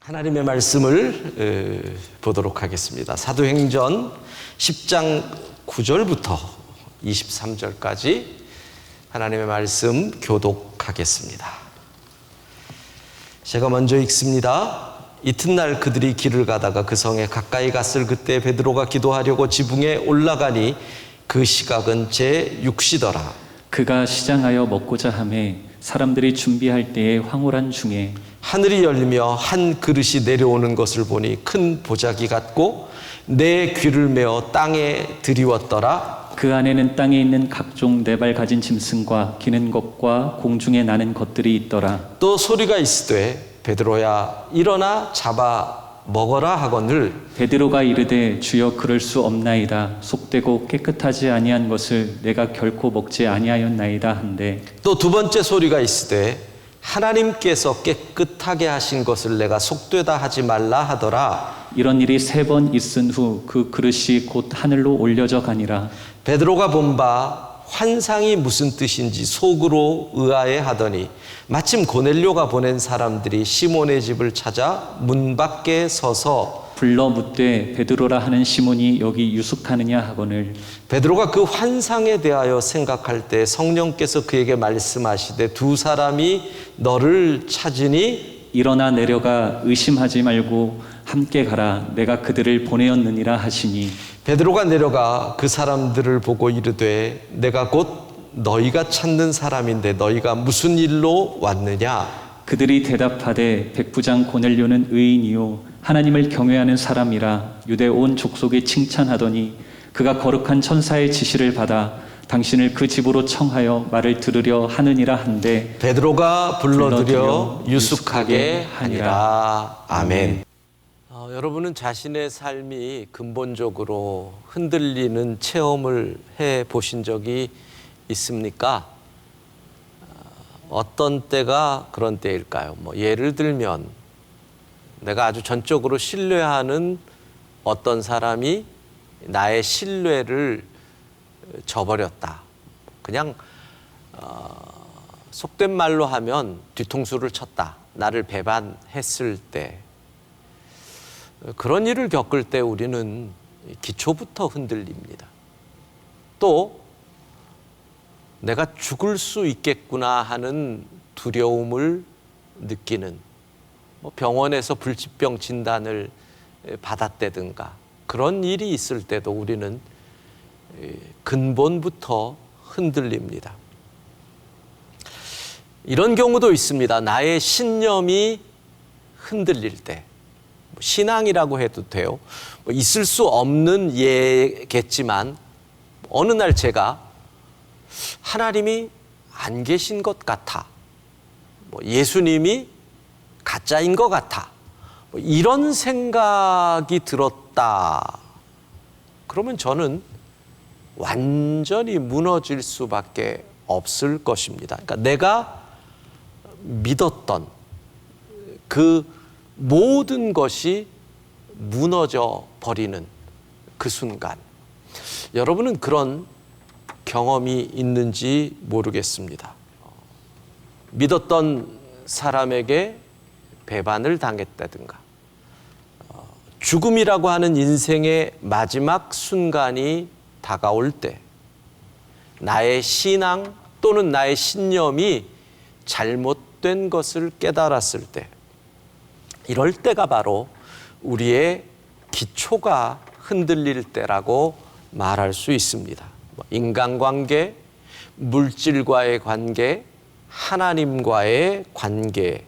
하나님의 말씀을 보도록 하겠습니다. 사도행전 10장 9절부터 23절까지 하나님의 말씀 교독하겠습니다. 제가 먼저 읽습니다. 이튿날 그들이 길을 가다가 그 성에 가까이 갔을 그때 베드로가 기도하려고 지붕에 올라가니 그 시각은 제6시더라. 그가 시장하여 먹고자 하매 사람들이 준비할 때에 황홀한 중에 하늘이 열리며 한 그릇이 내려오는 것을 보니 큰 보자기 같고 내 귀를 메어 땅에 들이웠더라. 그 안에는 땅에 있는 각종 네 발 가진 짐승과 기는 것과 공중에 나는 것들이 있더라. 또 소리가 있으되 베드로야 일어나 잡아 먹어라 하거늘 베드로가 이르되 주여 그럴 수 없나이다. 속되고 깨끗하지 아니한 것을 내가 결코 먹지 아니하였나이다 한데 또 두 번째 소리가 있으되 하나님께서 깨끗하게 하신 것을 내가 속되다 하지 말라 하더라. 이런 일이 3번 있은 후 그 그릇이 곧 하늘로 올려져 가니라. 베드로가 본 바 환상이 무슨 뜻인지 속으로 의아해하더니 마침 고넬료가 보낸 사람들이 시몬의 집을 찾아 문 밖에 서서 불러 묻되 베드로라 하는 시몬이 여기 유숙하느냐 하거늘 베드로가 그 환상에 대하여 생각할 때 성령께서 그에게 말씀하시되 두 사람이 너를 찾으니 일어나 내려가 의심하지 말고 함께 가라. 내가 그들을 보내었느니라 하시니 베드로가 내려가 그 사람들을 보고 이르되 내가 곧 너희가 찾는 사람인데 너희가 무슨 일로 왔느냐. 그들이 대답하되 백부장 고넬료는 의인이요 하나님을 경외하는 사람이라 유대 온 족속에 칭찬하더니 그가 거룩한 천사의 지시를 받아 당신을 그 집으로 청하여 말을 들으려 하느니라 한데 베드로가 불러들여 유숙하게 하니라. 아멘. 여러분은 자신의 삶이 근본적으로 흔들리는 체험을 해 보신 적이 있습니까? 어떤 때가 그런 때일까요? 예를 들면 내가 아주 전적으로 신뢰하는 어떤 사람이 나의 신뢰를 저버렸다. 그냥 속된 말로 하면 뒤통수를 쳤다. 나를 배반했을 때 그런 일을 겪을 때 우리는 기초부터 흔들립니다. 또 내가 죽을 수 있겠구나 하는 두려움을 느끼는 병원에서 불치병 진단을 받았다든가 그런 일이 있을 때도 우리는 근본부터 흔들립니다. 이런 경우도 있습니다. 나의 신념이 흔들릴 때 신앙이라고 해도 돼요. 있을 수 없는 예겠지만 어느 날 제가 하나님이 안 계신 것 같아. 예수님이 가짜인 것 같아. 이런 생각이 들었다. 그러면 저는 완전히 무너질 수밖에 없을 것입니다. 그러니까 내가 믿었던 그 모든 것이 무너져 버리는 그 순간. 여러분은 그런 경험이 있는지 모르겠습니다. 믿었던 사람에게 배반을 당했다든가 죽음이라고 하는 인생의 마지막 순간이 다가올 때 나의 신앙 또는 나의 신념이 잘못된 것을 깨달았을 때 이럴 때가 바로 우리의 기초가 흔들릴 때라고 말할 수 있습니다. 인간관계, 물질과의 관계, 하나님과의 관계,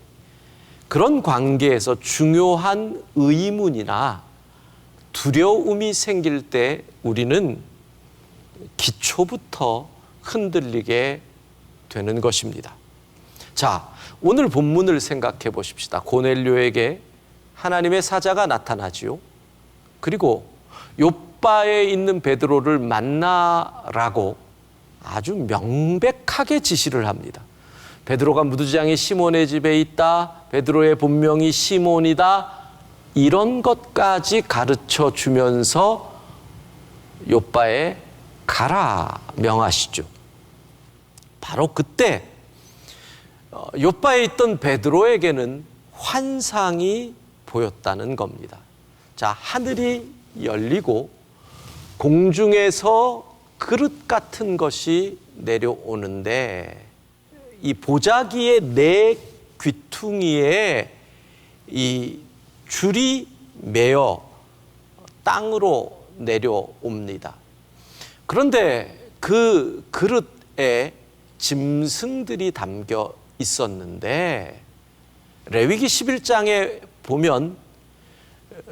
그런 관계에서 중요한 의문이나 두려움이 생길 때 우리는 기초부터 흔들리게 되는 것입니다. 자, 오늘 본문을 생각해 보십시다. 고넬료에게 하나님의 사자가 나타나지요. 그리고 요바에 있는 베드로를 만나라고 아주 명백하게 지시를 합니다. 베드로가 무두장이 시몬의 집에 있다. 베드로의 본명이 시몬이다. 이런 것까지 가르쳐 주면서 요바에 가라 명하시죠. 바로 그때 요바에 있던 베드로에게는 환상이 보였다는 겁니다. 자, 하늘이 열리고 공중에서 그릇 같은 것이 내려오는데 이 보자기의 네 귀퉁이에 이 줄이 매어 땅으로 내려옵니다. 그런데 그 그릇에 짐승들이 담겨 있었는데 레위기 11장에 보면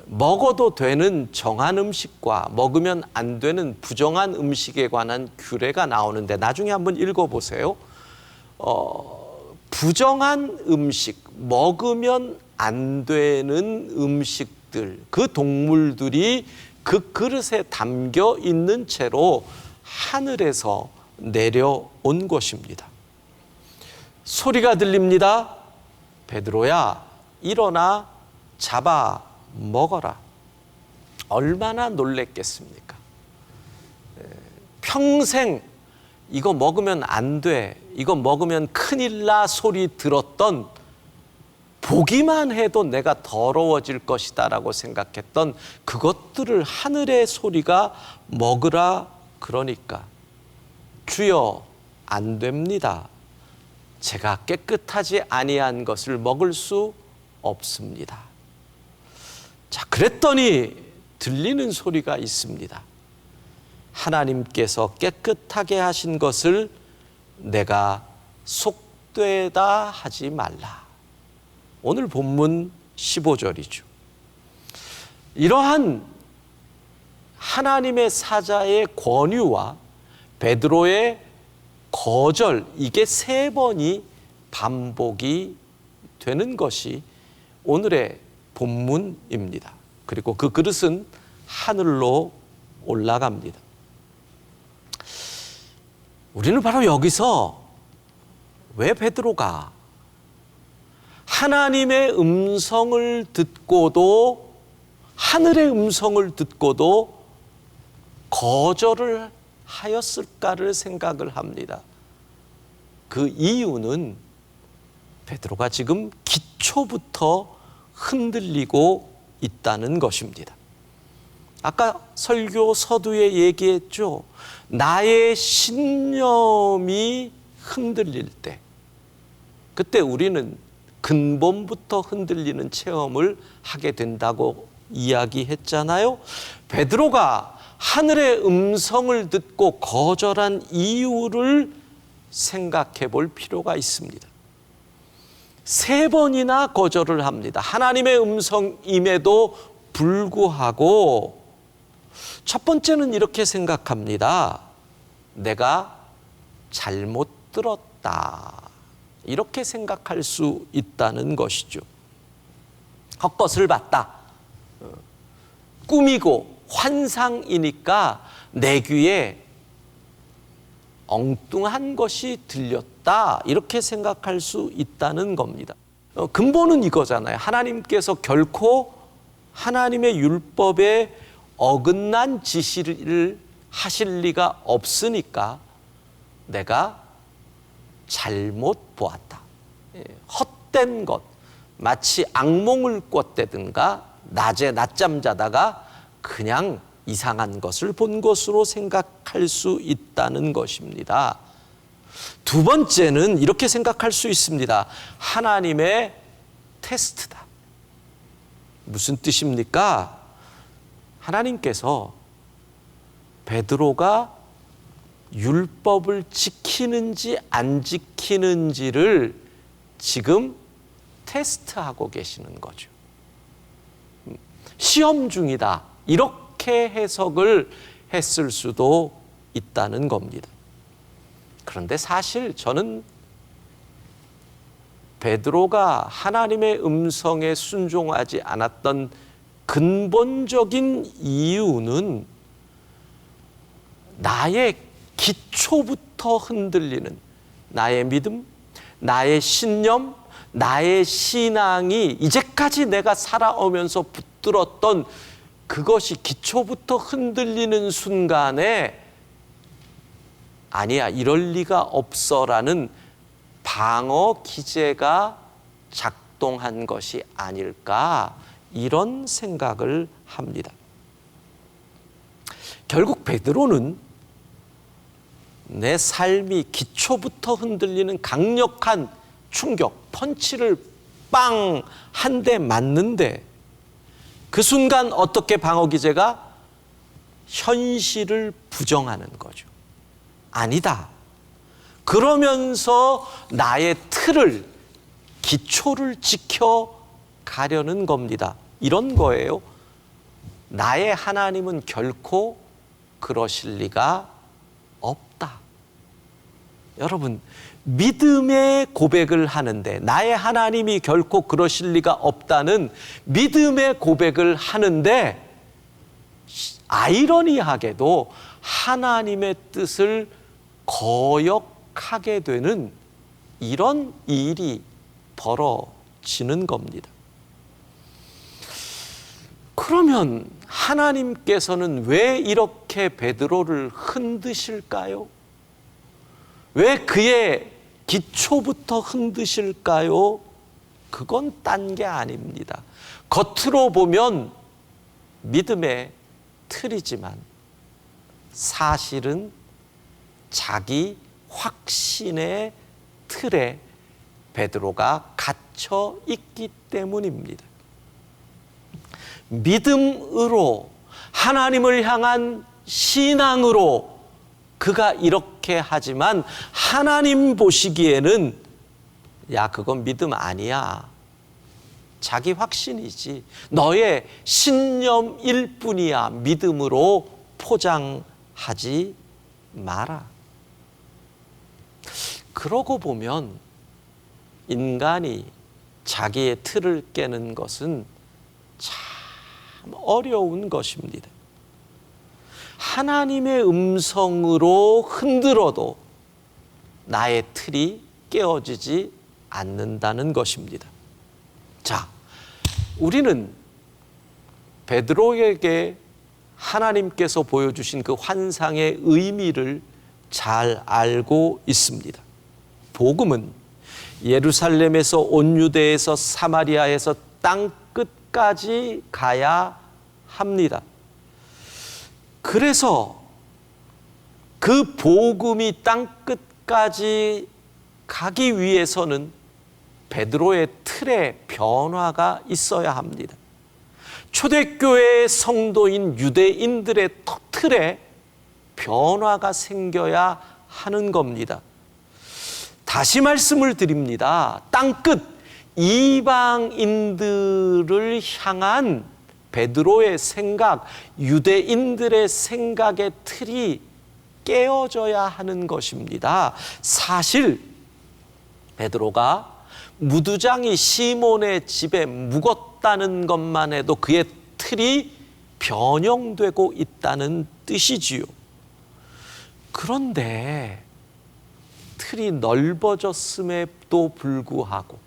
먹어도 되는 정한 음식과 먹으면 안 되는 부정한 음식에 관한 규례가 나오는데 나중에 한번 읽어보세요. 부정한 음식, 먹으면 안 되는 음식들, 그 동물들이 그 그릇에 담겨 있는 채로 하늘에서 내려온 것입니다. 소리가 들립니다. 베드로야, 일어나 잡아 먹어라. 얼마나 놀랬겠습니까? 평생 이거 먹으면 안 돼, 이거 먹으면 큰일 나 소리 들었던, 보기만 해도 내가 더러워질 것이다 라고 생각했던 그것들을 하늘의 소리가 먹으라 그러니까 주여 안 됩니다. 제가 깨끗하지 아니한 것을 먹을 수 없습니다. 자, 그랬더니 들리는 소리가 있습니다. 하나님께서 깨끗하게 하신 것을 내가 속되다 하지 말라. 오늘 본문 15절이죠. 이러한 하나님의 사자의 권유와 베드로의 거절, 이게 3번이 반복이 되는 것이 오늘의 본문입니다. 그리고 그 그릇은 하늘로 올라갑니다. 우리는 바로 여기서 왜 베드로가 하나님의 음성을 듣고도, 하늘의 음성을 듣고도 거절을 하였을까를 생각을 합니다. 그 이유는 베드로가 지금 기초부터 흔들리고 있다는 것입니다. 아까 설교 서두에 얘기했죠. 나의 신념이 흔들릴 때, 그때 우리는 근본부터 흔들리는 체험을 하게 된다고 이야기했잖아요. 베드로가 하늘의 음성을 듣고 거절한 이유를 생각해 볼 필요가 있습니다. 3번이나 거절을 합니다. 하나님의 음성임에도 불구하고 첫 번째는 이렇게 생각합니다. 내가 잘못 들었다. 이렇게 생각할 수 있다는 것이죠. 헛것을 봤다. 꿈이고 환상이니까 내 귀에 엉뚱한 것이 들렸다. 이렇게 생각할 수 있다는 겁니다. 근본은 이거잖아요. 하나님께서 결코 하나님의 율법에 어긋난 지시를 하실 리가 없으니까 내가 잘못 보았다. 헛된 것, 마치 악몽을 꿨다든가 낮에 낮잠 자다가 그냥 이상한 것을 본 것으로 생각할 수 있다는 것입니다. 두 번째는 이렇게 생각할 수 있습니다. 하나님의 테스트다. 무슨 뜻입니까? 하나님께서 베드로가 율법을 지키는지 안 지키는지를 지금 테스트하고 계시는 거죠. 시험 중이다. 이렇게 해석을 했을 수도 있다는 겁니다. 그런데 사실 저는 베드로가 하나님의 음성에 순종하지 않았던 근본적인 이유는 나의 기초부터 흔들리는 나의 믿음, 나의 신념, 나의 신앙이 이제까지 내가 살아오면서 붙들었던 그것이 기초부터 흔들리는 순간에 아니야, 이럴 리가 없어라는 방어 기제가 작동한 것이 아닐까, 이런 생각을 합니다. 결국 베드로는 내 삶이 기초부터 흔들리는 강력한 충격, 펀치를 빵 한 대 맞는데 그 순간 어떻게 방어 기제가 현실을 부정하는 거죠. 아니다. 그러면서 나의 틀을, 기초를 지켜가려는 겁니다. 이런 거예요. 나의 하나님은 결코 그러실 리가 없다. 여러분, 믿음의 고백을 하는데 나의 하나님이 결코 그러실 리가 없다는 믿음의 고백을 하는데 아이러니하게도 하나님의 뜻을 거역하게 되는 이런 일이 벌어지는 겁니다. 그러면 하나님께서는 왜 이렇게 베드로를 흔드실까요? 왜 그의 기초부터 흔드실까요? 그건 딴 게 아닙니다. 겉으로 보면 믿음의 틀이지만 사실은 자기 확신의 틀에 베드로가 갇혀 있기 때문입니다. 믿음으로, 하나님을 향한 신앙으로 그가 이렇게 하지만 하나님 보시기에는 야, 그건 믿음 아니야. 자기 확신이지. 너의 신념일 뿐이야. 믿음으로 포장하지 마라. 그러고 보면 인간이 자기의 틀을 깨는 것은 참 어려운 것입니다. 하나님의 음성으로 흔들어도 나의 틀이 깨어지지 않는다는 것입니다. 자, 우리는 베드로에게 하나님께서 보여주신 그 환상의 의미를 잘 알고 있습니다. 복음은 예루살렘에서 온 유대에서 사마리아에서 땅 끝까지 가야 합니다. 그래서 그 복음이 땅 끝까지 가기 위해서는 베드로의 틀에 변화가 있어야 합니다. 초대교회의 성도인 유대인들의 틀에 변화가 생겨야 하는 겁니다. 다시 말씀을 드립니다. 땅끝 이방인들을 향한 베드로의 생각, 유대인들의 생각의 틀이 깨어져야 하는 것입니다. 사실 베드로가 무두장이 시몬의 집에 묵었다는 것만 해도 그의 틀이 변형되고 있다는 뜻이지요. 그런데 틀이 넓어졌음에도 불구하고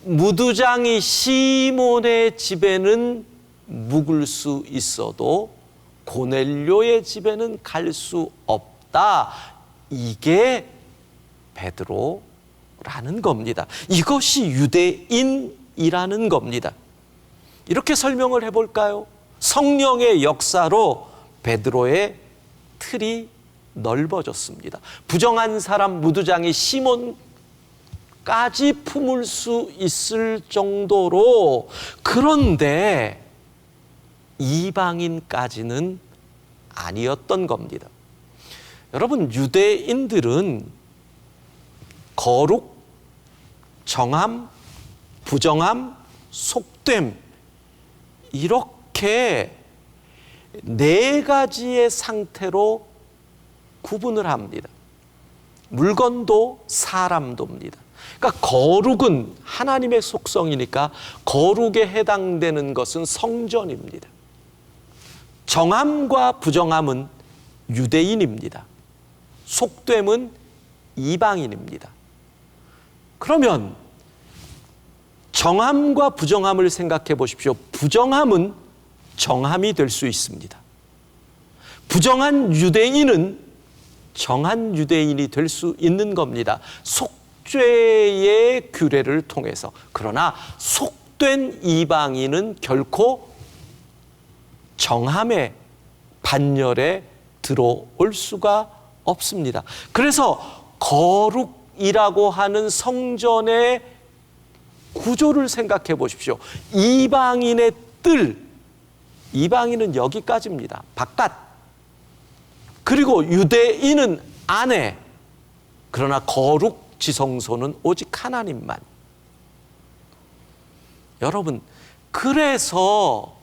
무두장이 시몬의 집에는 묵을 수 있어도 고넬료의 집에는 갈 수 없다. 이게 베드로라는 겁니다. 이것이 유대인이라는 겁니다. 이렇게 설명을 해볼까요? 성령의 역사로 베드로의 틀이 넓어졌습니다. 부정한 사람 무두장이 시몬까지 품을 수 있을 정도로, 그런데 이방인까지는 아니었던 겁니다. 여러분, 유대인들은 거룩, 정함, 부정함, 속됨, 이렇게 네 가지의 상태로 구분을 합니다. 물건도 사람도입니다. 그러니까 거룩은 하나님의 속성이니까 거룩에 해당되는 것은 성전입니다. 정함과 부정함은 유대인입니다. 속됨은 이방인입니다. 그러면 정함과 부정함을 생각해 보십시오. 부정함은 정함이 될 수 있습니다. 부정한 유대인은 정한 유대인이 될 수 있는 겁니다. 속죄의 규례를 통해서. 그러나 속된 이방인은 결코 정함의 반열에 들어올 수가 없습니다. 그래서 거룩이라고 하는 성전의 구조를 생각해 보십시오. 이방인의 뜰, 이방인은 여기까지입니다. 바깥. 그리고 유대인은 안에. 그러나 거룩 지성소는 오직 하나님만. 여러분, 그래서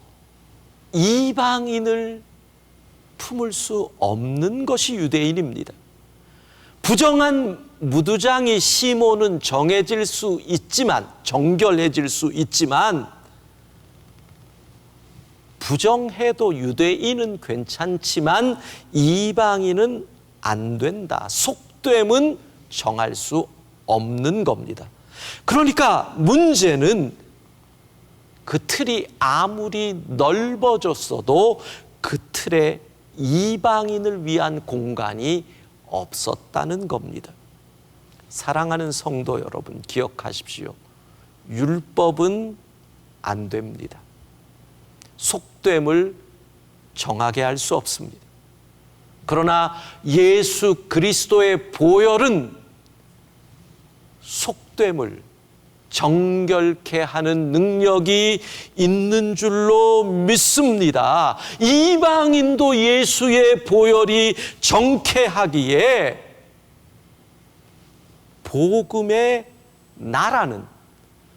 이방인을 품을 수 없는 것이 유대인입니다. 부정한 무두장이 시몬은 정해질 수 있지만, 정결해질 수 있지만, 부정해도 유대인은 괜찮지만 이방인은 안 된다. 속됨은 정할 수 없는 겁니다. 그러니까 문제는 그 틀이 아무리 넓어졌어도 그 틀에 이방인을 위한 공간이 없었다는 겁니다. 사랑하는 성도 여러분, 기억하십시오. 율법은 안 됩니다. 속됨을 정하게 할 수 없습니다. 그러나 예수 그리스도의 보혈은 속됨을 정결케 하는 능력이 있는 줄로 믿습니다. 이방인도 예수의 보혈이 정케하기에 복음의 나라는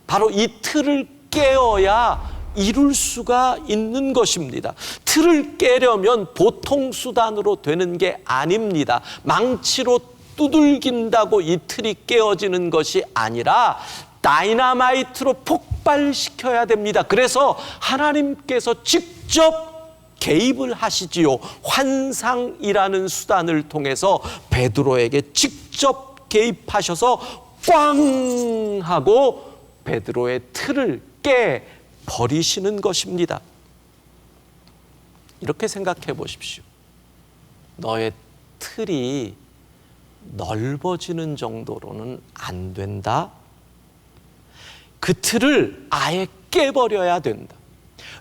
바로 이 틀을 깨어야 이룰 수가 있는 것입니다. 틀을 깨려면 보통 수단으로 되는 게 아닙니다. 망치로 두들긴다고 이 틀이 깨어지는 것이 아니라 다이너마이트로 폭발시켜야 됩니다. 그래서 하나님께서 직접 개입을 하시지요. 환상이라는 수단을 통해서 베드로에게 직접 개입하셔서 꽝 하고 베드로의 틀을 깨 버리시는 것입니다. 이렇게 생각해 보십시오. 너의 틀이 넓어지는 정도로는 안 된다. 그 틀을 아예 깨버려야 된다.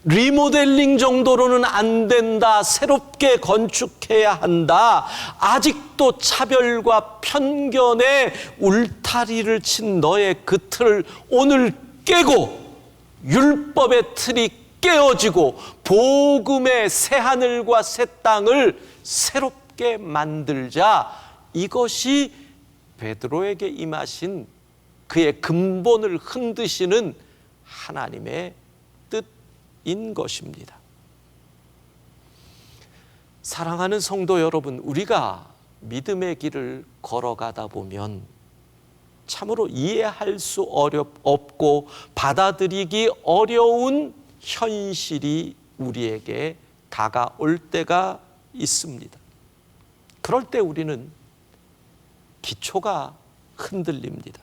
리모델링 정도로는 안 된다. 새롭게 건축해야 한다. 아직도 차별과 편견의 울타리를 친 너의 그 틀을 오늘 깨고 율법의 틀이 깨어지고 복음의 새하늘과 새 땅을 새롭게 만들자. 이것이 베드로에게 임하신 그의 근본을 흔드시는 하나님의 뜻인 것입니다. 사랑하는 성도 여러분, 우리가 믿음의 길을 걸어가다 보면 참으로 이해할 수 없고 받아들이기 어려운 현실이 우리에게 다가올 때가 있습니다. 그럴 때 우리는 기초가 흔들립니다.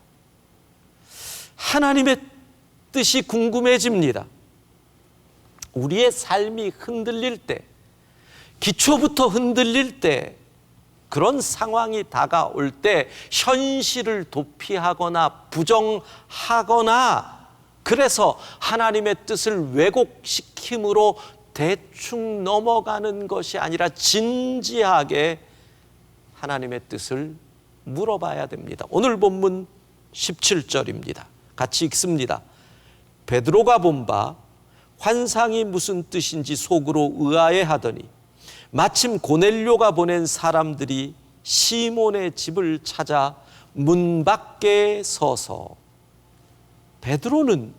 하나님의 뜻이 궁금해집니다. 우리의 삶이 흔들릴 때, 기초부터 흔들릴 때, 그런 상황이 다가올 때 현실을 도피하거나 부정하거나 그래서 하나님의 뜻을 왜곡시킴으로 대충 넘어가는 것이 아니라 진지하게 하나님의 뜻을 물어봐야 됩니다. 오늘 본문 17절입니다. 같이 읽습니다. 베드로가 본 바 환상이 무슨 뜻인지 속으로 의아해하더니 마침 고넬료가 보낸 사람들이 시몬의 집을 찾아 문 밖에 서서, 베드로는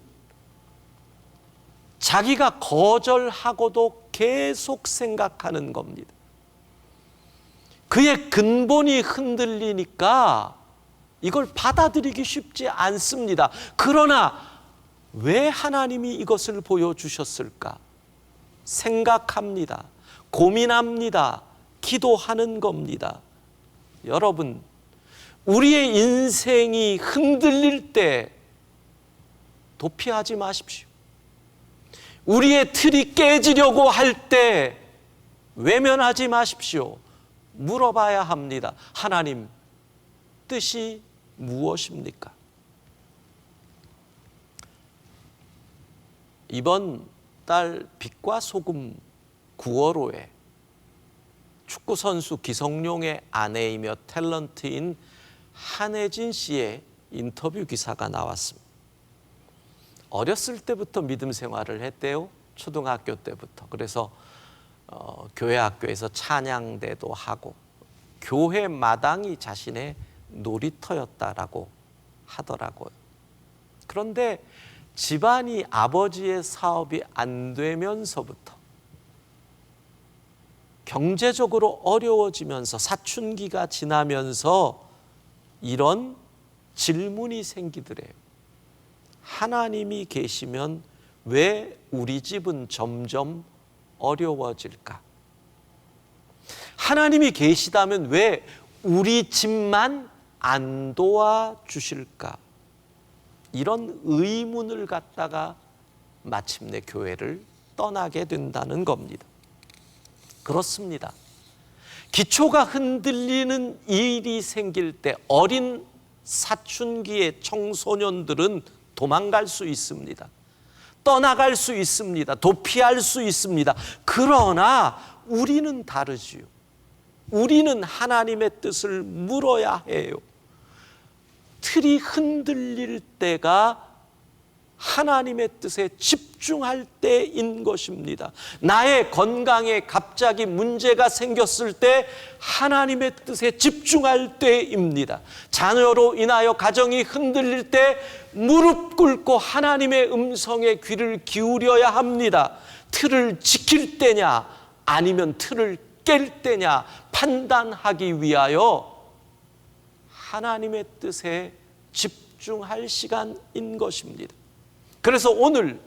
자기가 거절하고도 계속 생각하는 겁니다. 그의 근본이 흔들리니까 이걸 받아들이기 쉽지 않습니다. 그러나 왜 하나님이 이것을 보여주셨을까? 생각합니다. 고민합니다. 기도하는 겁니다. 여러분, 우리의 인생이 흔들릴 때 도피하지 마십시오. 우리의 틀이 깨지려고 할 때 외면하지 마십시오. 물어봐야 합니다. 하나님, 뜻이 무엇입니까? 이번 달 빛과 소금 9월호에 축구선수 기성용의 아내이며 탤런트인 한혜진 씨의 인터뷰 기사가 나왔습니다. 어렸을 때부터 믿음 생활을 했대요. 초등학교 때부터. 그래서 교회 학교에서 찬양대도 하고 교회 마당이 자신의 놀이터였다라고 하더라고요. 그런데 집안이 아버지의 사업이 안 되면서부터 경제적으로 어려워지면서 사춘기가 지나면서 이런 질문이 생기더래요. 하나님이 계시면 왜 우리 집은 점점 어려워질까? 하나님이 계시다면 왜 우리 집만 안 도와주실까? 이런 의문을 갖다가 마침내 교회를 떠나게 된다는 겁니다. 그렇습니다. 기초가 흔들리는 일이 생길 때 어린 사춘기의 청소년들은 도망갈 수 있습니다. 떠나갈 수 있습니다. 도피할 수 있습니다. 그러나 우리는 다르지요. 우리는 하나님의 뜻을 물어야 해요. 틀이 흔들릴 때가 하나님의 뜻에 집중할 때인 것입니다. 나의 건강에 갑자기 문제가 생겼을 때 하나님의 뜻에 집중할 때입니다. 자녀로 인하여 가정이 흔들릴 때 무릎 꿇고 하나님의 음성에 귀를 기울여야 합니다. 틀을 지킬 때냐 아니면 틀을 깰 때냐 판단하기 위하여 하나님의 뜻에 집중할 시간인 것입니다. 그래서 오늘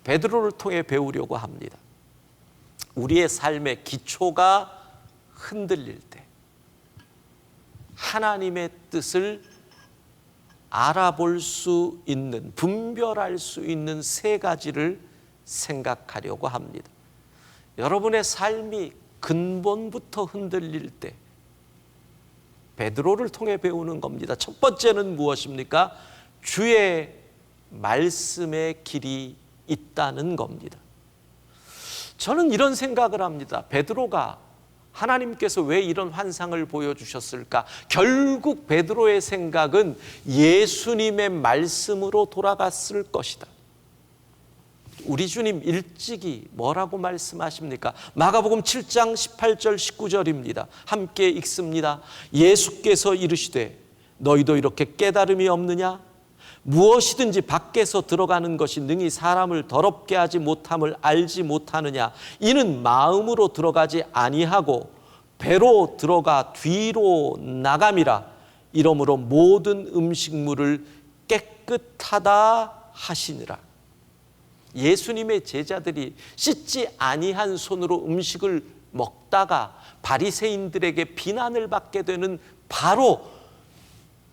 베드로를 통해 배우려고 합니다. 우리의 삶의 기초가 흔들릴 때 하나님의 뜻을 알아볼 수 있는, 분별할 수 있는 세 가지를 생각하려고 합니다. 여러분의 삶이 근본부터 흔들릴 때 베드로를 통해 배우는 겁니다. 첫 번째는 무엇입니까? 주의 말씀의 길이 있다는 겁니다. 저는 이런 생각을 합니다. 베드로가 하나님께서 왜 이런 환상을 보여주셨을까? 결국 베드로의 생각은 예수님의 말씀으로 돌아갔을 것이다. 우리 주님 일찍이 뭐라고 말씀하십니까? 마가복음 7장 18절 19절입니다. 함께 읽습니다. 예수께서 이르시되 너희도 이렇게 깨달음이 없느냐? 무엇이든지 밖에서 들어가는 것이 능히 사람을 더럽게 하지 못함을 알지 못하느냐? 이는 마음으로 들어가지 아니하고 배로 들어가 뒤로 나감이라. 이러므로 모든 음식물을 깨끗하다 하시니라. 예수님의 제자들이 씻지 아니한 손으로 음식을 먹다가 바리새인들에게 비난을 받게 되는 바로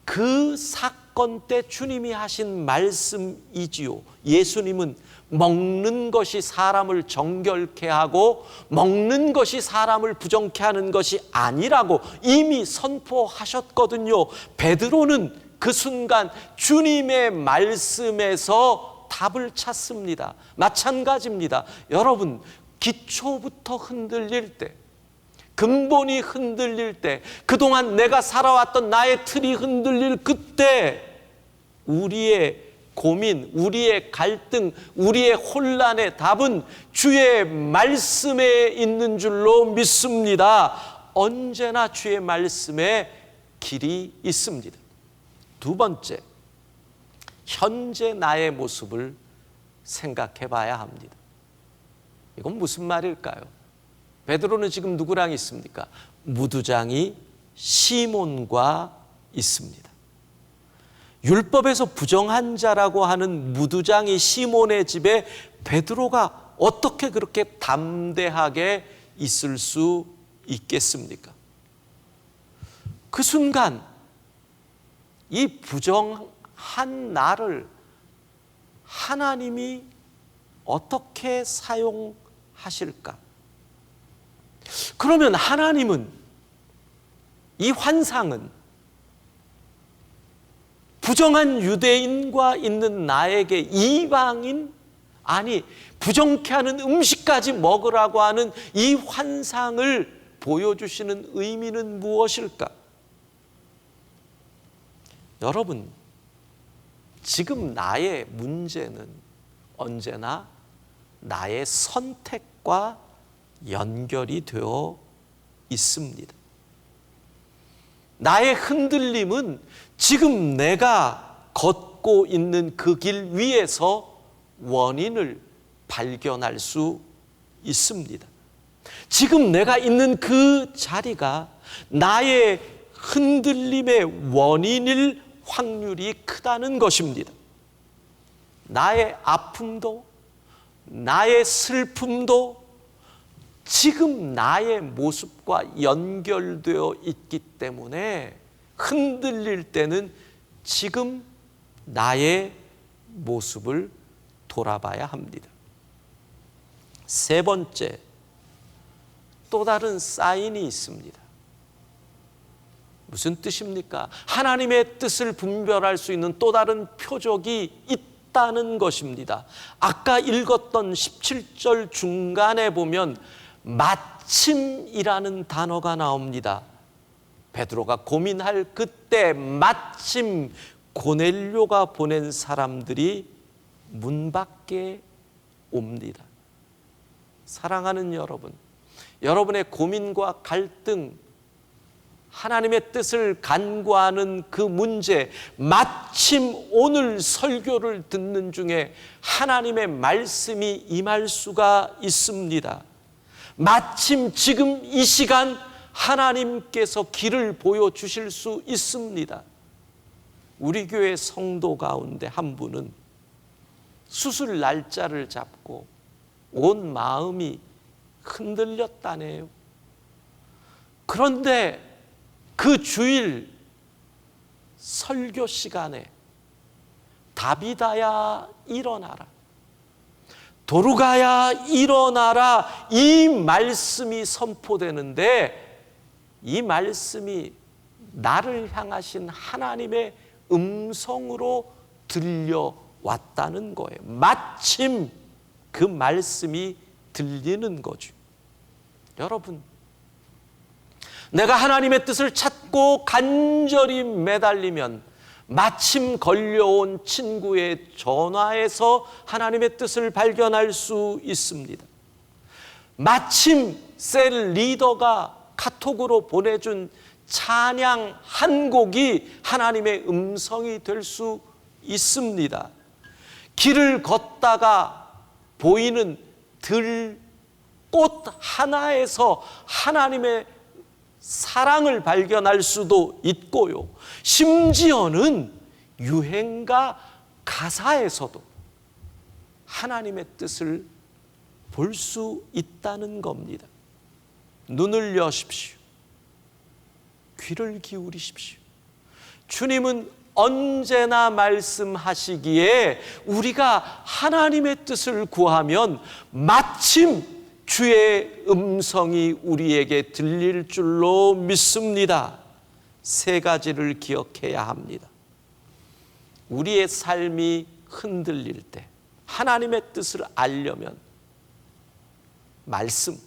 그 사건 때 주님이 하신 말씀이지요. 예수님은 먹는 것이 사람을 정결케 하고 먹는 것이 사람을 부정케 하는 것이 아니라고 이미 선포하셨거든요. 베드로는 그 순간 주님의 말씀에서 답을 찾습니다. 마찬가지입니다. 여러분, 기초부터 흔들릴 때, 근본이 흔들릴 때, 그동안 내가 살아왔던 나의 틀이 흔들릴 그때 우리의 고민, 우리의 갈등, 우리의 혼란의 답은 주의 말씀에 있는 줄로 믿습니다. 언제나 주의 말씀에 길이 있습니다. 두 번째, 현재 나의 모습을 생각해 봐야 합니다. 이건 무슨 말일까요? 베드로는 지금 누구랑 있습니까? 무두장이 시몬과 있습니다. 율법에서 부정한 자라고 하는 무두장이 시몬의 집에 베드로가 어떻게 그렇게 담대하게 있을 수 있겠습니까? 그 순간 이 부정한 나를 하나님이 어떻게 사용하실까? 그러면 하나님은, 이 환상은 부정한 유대인과 있는 나에게 이방인 아니, 부정케 하는 음식까지 먹으라고 하는 이 환상을 보여주시는 의미는 무엇일까? 여러분, 지금 나의 문제는 언제나 나의 선택과 연결이 되어 있습니다. 나의 흔들림은 지금 내가 걷고 있는 그 길 위에서 원인을 발견할 수 있습니다. 지금 내가 있는 그 자리가 나의 흔들림의 원인일 확률이 크다는 것입니다. 나의 아픔도, 나의 슬픔도 지금 나의 모습과 연결되어 있기 때문에 흔들릴 때는 지금 나의 모습을 돌아봐야 합니다. 세 번째, 또 다른 사인이 있습니다. 무슨 뜻입니까? 하나님의 뜻을 분별할 수 있는 또 다른 표적이 있다는 것입니다. 아까 읽었던 17절 중간에 보면 마침이라는 단어가 나옵니다. 베드로가 고민할 그때 마침 고넬료가 보낸 사람들이 문 밖에 옵니다. 사랑하는 여러분, 여러분의 고민과 갈등, 하나님의 뜻을 간구하는 그 문제, 마침 오늘 설교를 듣는 중에 하나님의 말씀이 임할 수가 있습니다. 마침 지금 이 시간 하나님께서 길을 보여주실 수 있습니다. 우리 교회 성도 가운데 한 분은 수술 날짜를 잡고 온 마음이 흔들렸다네요. 그런데 그 주일 설교 시간에 다비다야 일어나라, 도르가야 일어나라, 이 말씀이 선포되는데 이 말씀이 나를 향하신 하나님의 음성으로 들려왔다는 거예요. 마침 그 말씀이 들리는 거죠. 여러분, 내가 하나님의 뜻을 찾고 간절히 매달리면 마침 걸려온 친구의 전화에서 하나님의 뜻을 발견할 수 있습니다. 마침 셀 리더가 카톡으로 보내준 찬양 한 곡이 하나님의 음성이 될 수 있습니다. 길을 걷다가 보이는 들꽃 하나에서 하나님의 사랑을 발견할 수도 있고요. 심지어는 유행가 가사에서도 하나님의 뜻을 볼 수 있다는 겁니다. 눈을 여십시오. 귀를 기울이십시오. 주님은 언제나 말씀하시기에 우리가 하나님의 뜻을 구하면 마침 주의 음성이 우리에게 들릴 줄로 믿습니다. 세 가지를 기억해야 합니다. 우리의 삶이 흔들릴 때 하나님의 뜻을 알려면 말씀,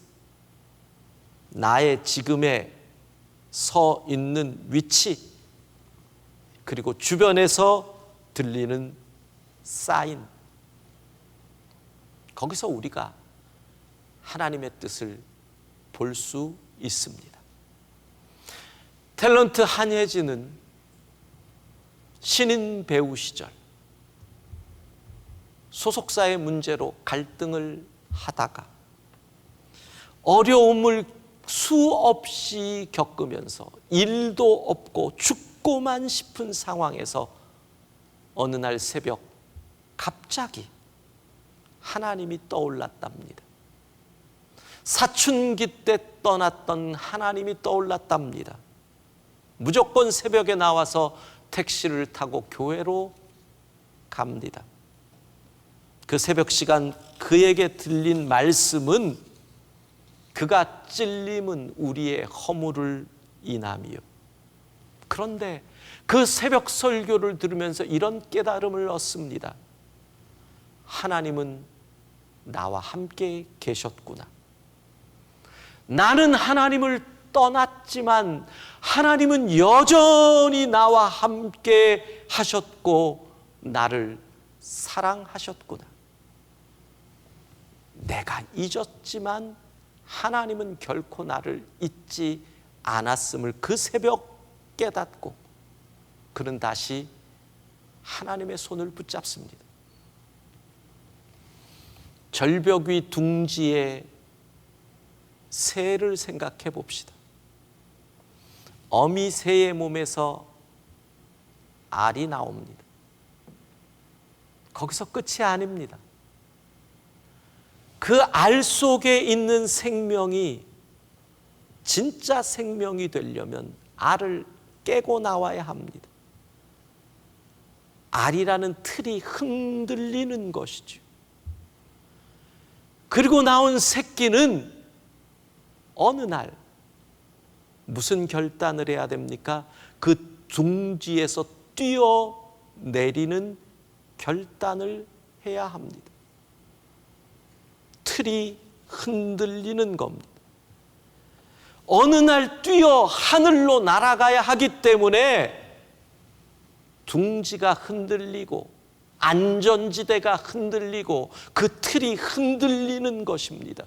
나의 지금의 서 있는 위치, 그리고 주변에서 들리는 사인, 거기서 우리가 하나님의 뜻을 볼 수 있습니다. 탤런트 한혜진은 신인 배우 시절 소속사의 문제로 갈등을 하다가 어려움을 수없이 겪으면서 일도 없고 죽고만 싶은 상황에서 어느 날 새벽 갑자기 하나님이 떠올랐답니다. 사춘기 때 떠났던 하나님이 떠올랐답니다. 무조건 새벽에 나와서 택시를 타고 교회로 갑니다. 그 새벽 시간 그에게 들린 말씀은 그가 찔림은 우리의 허물을 인함이요. 그런데 그 새벽 설교를 들으면서 이런 깨달음을 얻습니다. 하나님은 나와 함께 계셨구나. 나는 하나님을 떠났지만 하나님은 여전히 나와 함께 하셨고 나를 사랑하셨구나. 내가 잊었지만 하나님은 결코 나를 잊지 않았음을 그 새벽 깨닫고 그는 다시 하나님의 손을 붙잡습니다. 절벽 위 둥지의 새를 생각해 봅시다. 어미 새의 몸에서 알이 나옵니다. 거기서 끝이 아닙니다. 그 알 속에 있는 생명이 진짜 생명이 되려면 알을 깨고 나와야 합니다. 알이라는 틀이 흔들리는 것이죠. 그리고 나온 새끼는 어느 날 무슨 결단을 해야 됩니까? 그 둥지에서 뛰어내리는 결단을 해야 합니다. 틀이 흔들리는 겁니다. 어느 날 뛰어 하늘로 날아가야 하기 때문에 둥지가 흔들리고 안전지대가 흔들리고 그 틀이 흔들리는 것입니다.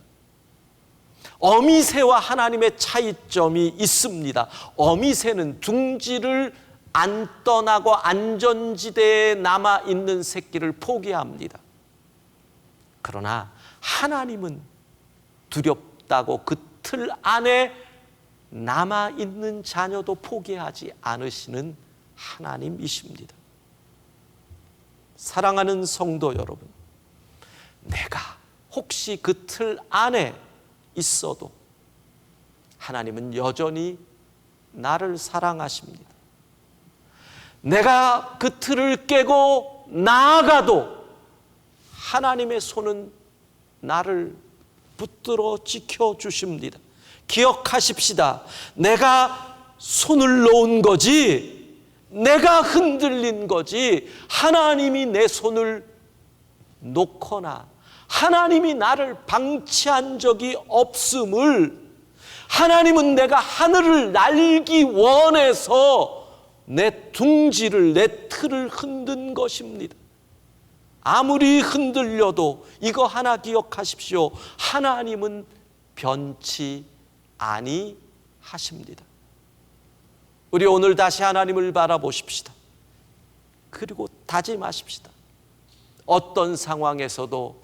어미새와 하나님의 차이점이 있습니다. 어미새는 둥지를 안 떠나고 안전지대에 남아있는 새끼를 포기합니다. 그러나 하나님은 두렵다고 그 틀 안에 남아있는 자녀도 포기하지 않으시는 하나님이십니다. 사랑하는 성도 여러분, 내가 혹시 그 틀 안에 있어도 하나님은 여전히 나를 사랑하십니다. 내가 그 틀을 깨고 나아가도 하나님의 손은 나를 붙들어 지켜주십니다. 기억하십시다. 내가 손을 놓은 거지, 내가 흔들린 거지, 하나님이 내 손을 놓거나 하나님이 나를 방치한 적이 없음을, 하나님은 내가 하늘을 날기 원해서 내 둥지를, 내 틀을 흔든 것입니다. 아무리 흔들려도 이거 하나 기억하십시오. 하나님은 변치 아니하십니다. 우리 오늘 다시 하나님을 바라보십시다. 그리고 다짐하십시다. 어떤 상황에서도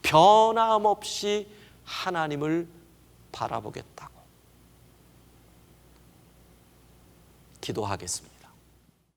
변함없이 하나님을 바라보겠다고. 기도하겠습니다.